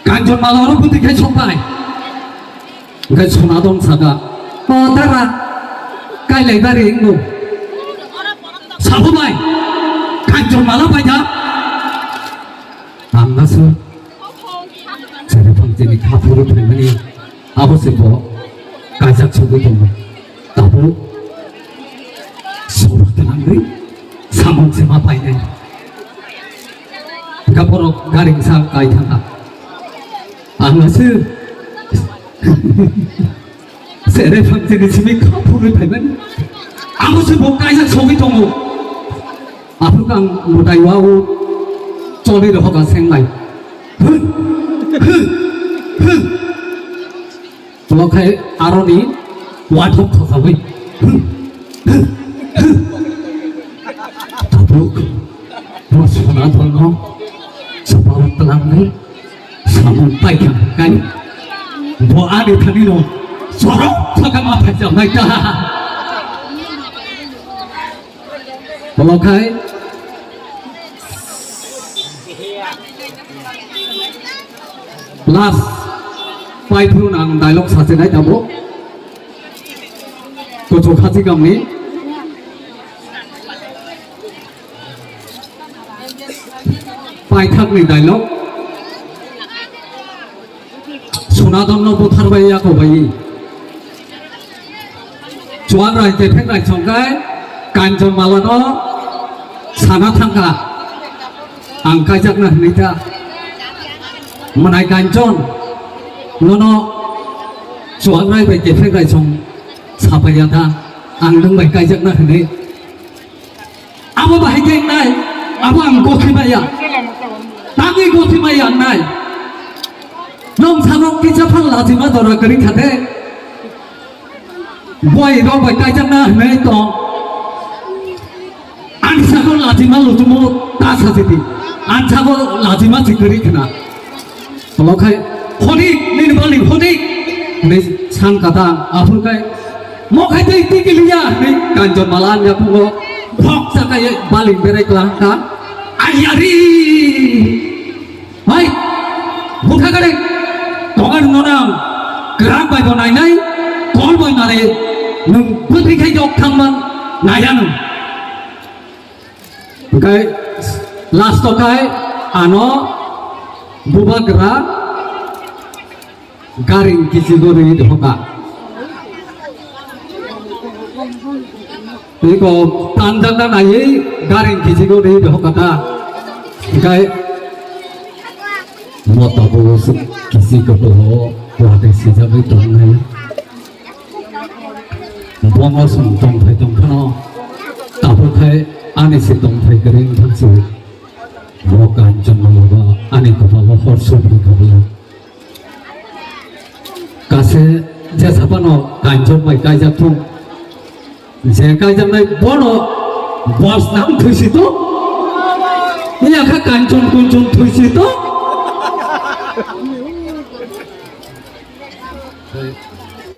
간전 말하러 근데 계속 봐이 그 소나동 사가 따라 까일레 다리 인고 사보마이 간전 말아 봐야 안 가서 저를 방전이 가부를 돌머니 아버지 뭐 가작 저도 나보 서로 당한데 사몽세마 봐이네 가보러 가링상 가이탕아 안 가서 세례 방전이 집에 가부를 돌머니 아버지 뭐 가작 저기 동무 아프강 무다이 와우 저리를 허가 생마이 저렇게 아론이 와도 커서위 나도 뭐 소나 돌고 저바로 떠나네 사문 빨간 뭐 안에 타니노 저러 화가 맡았지 않나이까 저렇게 last five phu nang dialogue sa senai tabo ko cho khati kam ni five thak ni dialogue suna dom no bu thar bai ya ko bai chuan rai te phek rai chong kai kan chong mala no sana thangka ang kai jak na ni ta menai kancon nono chuang rai bai je phek rai chong sapa ya ta ang dang bai kai jak na ni abo bai keng nai abo ang go thi bai ya tangi go thi bai yang nai nong sanok ki cha phang la thi ma dora kari khate boy ro bai kai jak na nei to an sanok la thi ma lu tu mo ta sa thi an sanok la thi ma thi kari khana lo khai honi nin bali honi nei sang kata apun kai mo khai tei ti ki liya nei kanjon malan ya pungo phok sa kai bali berai klang ka ayari hai bukha kare tongan nonang gerak bai bo nai nai kol boy nare nung putri khai jok thang man nayan kai last to kai ano bubagra garing kisi gori dhoka iko tandang na nai garing kisi gori dhoka ta kai mota bos kisi ko to wate si jabe ton nai bongo sum tong thai tong khano ta bu khai ani si tong thai garing thang su Bukan cuma lupa aneh kepala horsul berkabut. Kasih jasa pano kanjong mai kajak tu, jasa kajak nai bono bos nam tu situ, ini agak kanjong kunjung tu situ.